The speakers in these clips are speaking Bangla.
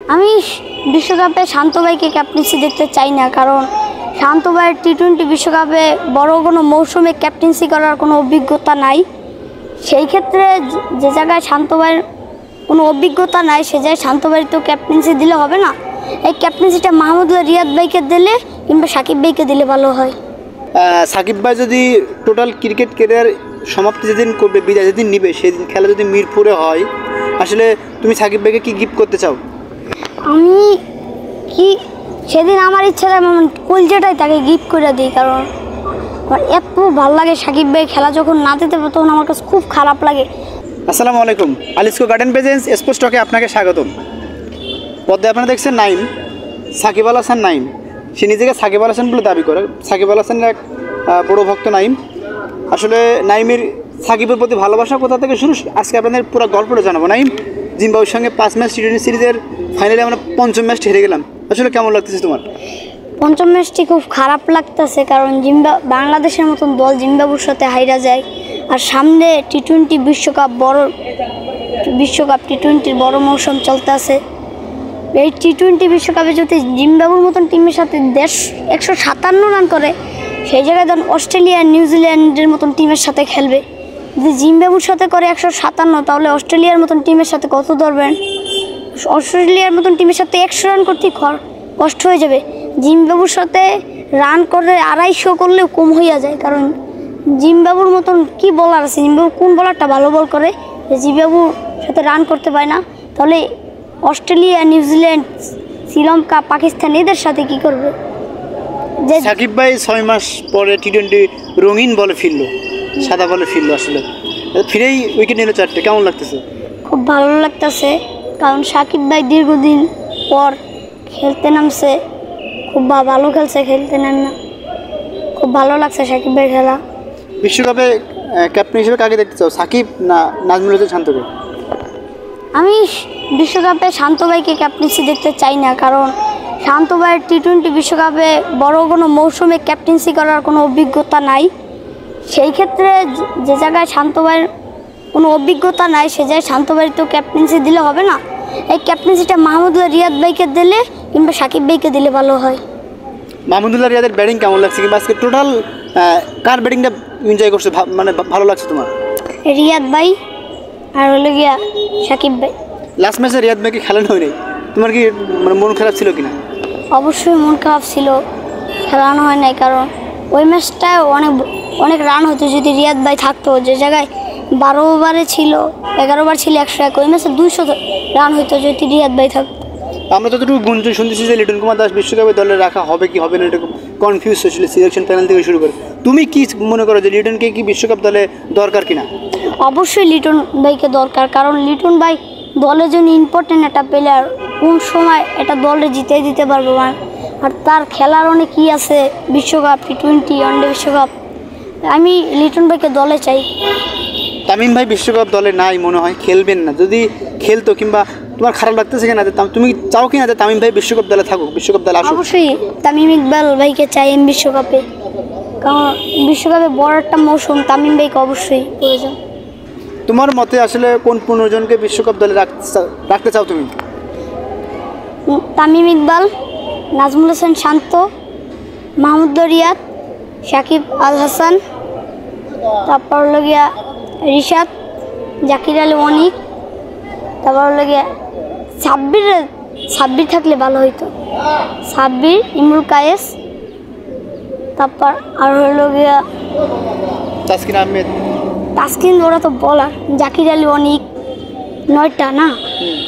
আমি বিশ্বকাপে শান্ত ভাইকে ক্যাপ্টেন্সি দেখতে চাই না, কারণ শান্ত ভাইয়ের টি-20 বিশ্বকাপে বড় কোনো মৌসুমে ক্যাপ্টেন্সি করার কোনো অভিজ্ঞতা নাই। সেই ক্ষেত্রে যে জায়গায় শান্ত ভাইয়ের কোনো অভিজ্ঞতা নাই সে জায়গায় শান্ত ভাইয়ের তো ক্যাপ্টেন্সি দিলে হবে না। এই ক্যাপ্টেন্সিটা মাহমুদুল্লাহ রিয়াদ ভাইকে দিলে কিংবা সাকিব ভাইকে দিলে ভালো হয়। সাকিব ভাই যদি টোটাল ক্রিকেট ক্যারিয়ার সমাপ্তি যেদিন করবে, বিদায় যেদিন নিবে, সেদিন খেলা যদি মিরপুরে হয়, আসলে তুমি সাকিব ভাইকে কি গিফট করতে চাও? আমি কি সেদিন আমার ইচ্ছা কলজাটাই তাকে গিফট করে দিই, কারণ আমার এত ভালো লাগে সাকিব ভাই খেলা যখন না দিতে পারে তখন আমার কাছে খুব খারাপ লাগে। আসসালামু আলাইকুম, আলিস্কো গার্ডেন প্রেজেন্স স্পোর্টস টকে আপনাকে স্বাগতম। পদ্মায় আপনারা দেখছেন নাইম, সাকিব আল হাসান নাইম। সে নিজেকে সাকিব আল হাসান বলে দাবি করে। সাকিব আল হাসানের এক বড় ভক্ত নাইম। আসলে নাইমের সাকিবের প্রতি ভালোবাসা কোথা থেকে শুরু, আজকে আপনাদের পুরো গল্পটা জানাবো। নাইম জিম্বাবুয়ের সঙ্গে 5 ম্যাচ টি-20 সিরিজের ফাইনালে আমরা 5ম ম্যাচটি হেরে গেলাম। আসলে কেমন লাগতেছে তোমার? 5ম ম্যাচটি খুব খারাপ লাগতেছে, কারণ বাংলাদেশের মতন দল জিম্বাবুয়ের সাথে হাইরা যায়। আর সামনে টি-20 বিশ্বকাপ টি-20 বড় মৌসুম চলতে আছে। এই টি-20 বিশ্বকাপে যদি জিম্বাবুয়ের মতন টিমের সাথে দেশ 157 রান করে, সেই জায়গায় ধরুন অস্ট্রেলিয়া নিউজিল্যান্ডের মতন টিমের সাথে খেলবে। যদি জিম্বাবুয়ের সাথে করে 157, তাহলে অস্ট্রেলিয়ার মতন টিমের সাথে কত ধরবেন? অস্ট্রেলিয়ার মতন টিমের সাথে 100 রান করতে কষ্ট হয়ে যাবে। জিম্বাবুয়ের সাথে রান করে 250 করলেও কম হইয়া যায়, কারণ জিম্বাবুয়ের মতন কি বলার আছে? জিম্বাবু কোন বলারটা ভালো বল করে জিম্বাবুয়ের সাথে রান করতে পারে না? তাহলে অস্ট্রেলিয়া, নিউজিল্যান্ড, শ্রীলঙ্কা, পাকিস্তান এদের সাথে কি করবে? যে সাকিব ভাই 6 মাস পরে টি-20 রঙিন বলে ফিরলো, সাদা বলে ফিরলো। আসলে ফিরেই উইকেট নিল 4টে, কেমন লাগতেছে? খুব ভালো লাগতেছে, কারণ সাকিব ভাই দীর্ঘদিন পর খেলতে নামছে, খুব ভালো খেলছে। খেলতে নাম না, খুব ভালো লাগছে সাকিব ভাই খেলা। বিশ্বকাপে ক্যাপ্টেন হিসেবে কাকে দেখতে চাও, সাকিব না নাজমুল হোসেন শান্তকে? আমি বিশ্বকাপে শান্ত ভাইকে ক্যাপ্টেন্সি দেখতে চাই না, কারণ শান্ত ভাইয়ের টি-20 বিশ্বকাপে বড় কোনো মৌসুমে ক্যাপ্টেন্সি করার কোনো অভিজ্ঞতা নাই। সেই ক্ষেত্রে যে জায়গায় শান্ত ভাইয়ের কোনো অভিজ্ঞতা নাই সে জায়গায় শান্ত ভাইয়ের তো ক্যাপ্টেন্সি দিলে হবে না। এই ক্যাপ্টেন্সিটা মাহমুদুল্লাহ রিয়াদ ভাইকে দিলে কিংবা সাকিব ভাইকে দিলে ভালো হয়। মাহমুদুল্লাহ রিয়াদের ব্যাটিং কেমন লাগছে, কিংবা আজকে টোটাল কার ব্যাটিংটা এনজয় করছে, মানে ভালো লাগছে তোমার? রিয়াদ ভাই আর হলো গিয়া সাকিব ভাই। লাস্ট ম্যাচে রিয়াদ ভাইকে খেলানো হয়নি, তোমার কি মানে মন খারাপ ছিল কিনা? অবশ্যই মন খারাপ ছিল, খেলানো হয় নাই, কারণ ওই ম্যাচটায় অনেক রান হতো যদি রিয়াদ ভাই থাকতো। যে জায়গায় 12 ওভারে ছিল, 11 ওভার ছিল 101, ওই ম্যাচে 200 রান হতো যদি রিয়াদ ভাই থাকতো। আমরা যতটুকু গুঞ্জন শুনতেছি যে লিটন কুমার দাস বিশ্বকাপে দলে রাখা হবে কি হবে না, এরকম কনফিউজ হয়েছিল সিলেকশন প্যানেল থেকে শুরু করে। তুমি কি মনে করো যে লিটনকে কি বিশ্বকাপ দলে দরকার কিনা? অবশ্যই লিটন ভাইকে দরকার, কারণ লিটন ভাই দলের জন্য ইম্পর্টেন্ট একটা প্লেয়ার। কোন সময় এটা দলে জিতে দিতে পারবে, আর তার খেলার অনেক কী আছে, বিশ্বকাপ, টি-20, ওয়ানডে বিশ্বকাপ। আমি লিটন ভাইকে দলে চাই। তামিম ভাই বিশ্বকাপ দলে নাই মনে হয়, খেলবেন না। যদি খেলতো, কিংবা তোমার খারাপ লাগতেছে কিনা, তুমি চাও কিনা যে তামিম ভাই বিশ্বকাপ দলে থাকুক, বিশ্বকাপ দলে আসুক? অবশ্যই তামিম ইকবাল ভাইকে চাই বিশ্বকাপে, কারণ বিশ্বকাপে বড় একটা মৌসুম, তামিম ভাইকে অবশ্যই প্রয়োজন। তোমার মতে আসলে কোন 15 জনকে বিশ্বকাপ দলে রাখতে চাও তুমি? তামিম ইকবাল, নাজমুল হোসেন শান্ত, মাহমুদুল্লাহ রিয়াদ, সাকিব আল হাসান, তারপর হলো গিয়া রিশাদ, জাকির আলী অনিক, তারপর হলো গিয়া সাব্বির থাকলে ভালো হইতো। সাব্বির, ইমরুল কায়েস, তারপর আর হলো গিয়া তাসকিন আহমেদ। তাসকিন, ওরা তো বলার। জাকির আলী অনিক, 9টা না,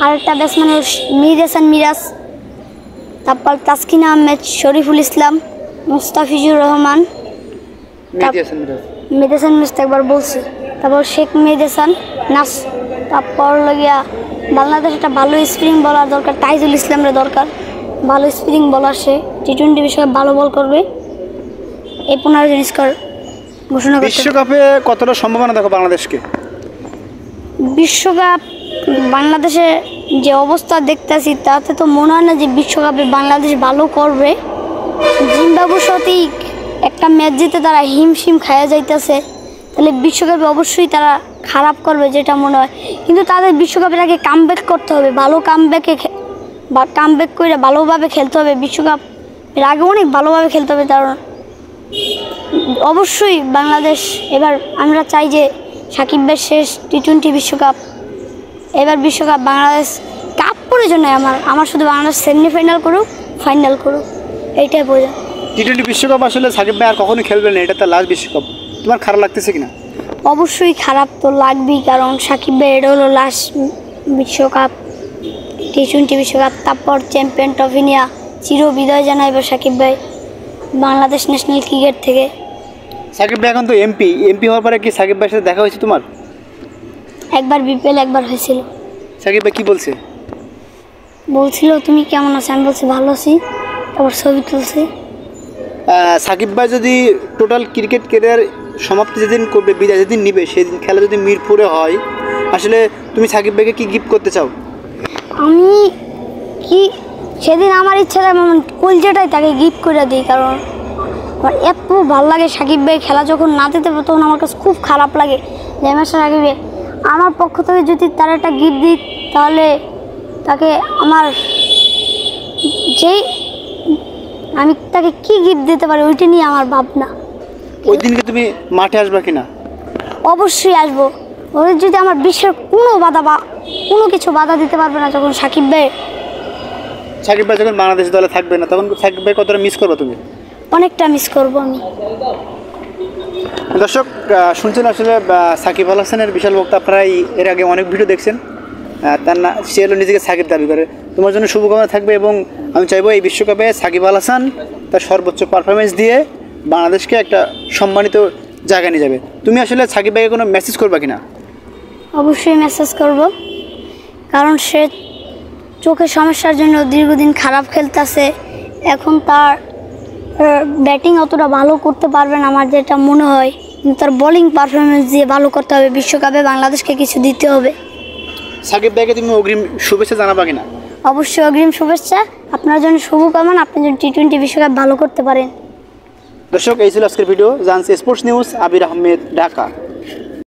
আর একটা ব্যাটসম্যান মির হাসান মিরাজ, তারপর তাসকিন আহমেদ, শরীফুল ইসলাম, মুস্তাফিজুর রহমান, মেহেদী হাসান মিরাজ একবার বলছি, তারপর শেখ মেহেদী হাসান নাস। তারপর লগিয়া বাংলাদেশ একটা ভালো স্পিনিং বলার দরকার, তাইজুল ইসলামের দরকার, ভালো স্পিনিং বলার। সে টি-20 বিশ্বকাপে ভালো বল করবে। এই 15 জন স্কোর ঘোষণা করতে। বিশ্বকাপে কতটা সম্ভাবনা দেখো বাংলাদেশকে? বিশ্বকাপ বাংলাদেশে যে অবস্থা দেখতেছি তাতে তো মনে হয় না যে বিশ্বকাপে বাংলাদেশ ভালো করবে। জিম্বাবুয়ের সাথেই একটা ম্যাচ জিতে তারা হিমশিম খাইয়া যাইতেছে, তাহলে বিশ্বকাপে অবশ্যই তারা খারাপ করবে যেটা মনে হয়। কিন্তু তাদের বিশ্বকাপের আগে কামব্যাক করতে হবে, ভালো কামব্যাকে বা কামব্যাক করে ভালোভাবে খেলতে হবে। বিশ্বকাপ এর আগে অনেক ভালোভাবে খেলতে হবে, কারণ অবশ্যই বাংলাদেশ এবার আমরা চাই যে সাকিব ভাইয়ের শেষ টি-20 বিশ্বকাপ। এবার বিশ্বকাপ বাংলাদেশ কাপ প্রয়োজন নয়, আমার শুধু বাংলাদেশ সেমিফাইনাল করুক, ফাইনাল করুক, এইটাই প্রয়োজন। টি-20 বিশ্বকাপ আসলে সাকিব ভাই আর কখনোই খেলবেন না, এটা তার লাস্ট বিশ্বকাপ। তোমার খারাপ লাগতেছে কিনা? অবশ্যই খারাপ তো লাগবেই, কারণ সাকিব ভাই এটা হলো লাস্ট বিশ্বকাপ, টি-20 বিশ্বকাপ। তারপর চ্যাম্পিয়ন ট্রফি নিয়ে চির বিদায় জানাইবে সাকিব ভাই বাংলাদেশ ন্যাশনাল ক্রিকেট থেকে। সাকিব ভাই এখন তো এমপি হওয়ার পরে কি সাকিব ভাইয়ের সাথে দেখা হয়েছে তোমার? একবার বিপিএল একবার হয়েছিল। সাকিব ভাই কি বলছে? বলছিল তুমি কেমন আছো, আমি বলছি ভালো আছি, তারপর ছবি তুলছি। সাকিব ভাই যদি টোটাল ক্রিকেট ক্যারিয়ার সমাপ্তি যেদিন করবে, বিদায় যেদিন নিবে, সেদিন খেলা যদি মিরপুরে হয়, আসলে তুমি সাকিব ভাইকে কি গিফট করতে চাও? আমি কি সেদিন আমার ইচ্ছা থাকে কলজাটাই তাকে গিফট করে দিই, কারণ আমার এত ভালো লাগে সাকিব ভাই খেলা যখন না দিতে পারে তখন আমার কাছে খুব খারাপ লাগে যে আমার সাকিব ভাই আমার পক্ষ থেকে যদি তার একটা গিফট দিই, তাহলে তাকে আমার যেই আমি তাকে কি গিফট দিতে পারি ওইটা নিয়ে আমার ভাবনা। ওই দিনকে তুমি মাঠে আসবা কিনা? অবশ্যই আসবো। ওদের যদি আমার বিশ্বের কোনো বাধা বা কোনো কিছু বাধা দিতে পারবে না, যখন সাকিব ভাই যখন বাংলাদেশ দলে থাকবে না, তখন সাকিব ভাই কতটা মিস করবো তুমি? অনেকটা মিস করবো আমি। দর্শক শুনছেন আসলে সাকিব আল হাসানের বিশাল বক্তা। আপনারা এর আগে অনেক ভিডিও দেখছেন। তার না সে হলো নিজেকে সাকিব দাবি করে। তোমার জন্য শুভকামনা থাকবে, এবং আমি চাইবো এই বিশ্বকাপে সাকিব আল হাসান তার সর্বোচ্চ পারফরমেন্স দিয়ে বাংলাদেশকে একটা সম্মানিত জায়গা নিয়ে যাবে। তুমি আসলে সাকিব ভাইকে কোনো মেসেজ করবা কিনা? অবশ্যই মেসেজ করব, কারণ সে চোখের সমস্যার জন্য দীর্ঘদিন খারাপ খেলতেছে। এখন তার ব্যাটিং অতটা ভালো করতে পারবে না আমার যেটা মনে হয়, কিন্তু তার বোলিং পারফরমেন্স দিয়ে ভালো করতে হবে। বিশ্বকাপে বাংলাদেশকে কিছু দিতে হবে। সাকিব ভাইকে তুমি অগ্রিম শুভেচ্ছা জানাবা কিনা? অবশ্যই অগ্রিম শুভেচ্ছা। আপনার জন্য শুভকামনা, আপনি যেন টি-20 বিশ্বকাপ ভালো করতে পারেন। দর্শক এই ছিল আজকের ভিডিও। জানছি স্পোর্টস নিউজ, আবির আহমেদ, ঢাকা।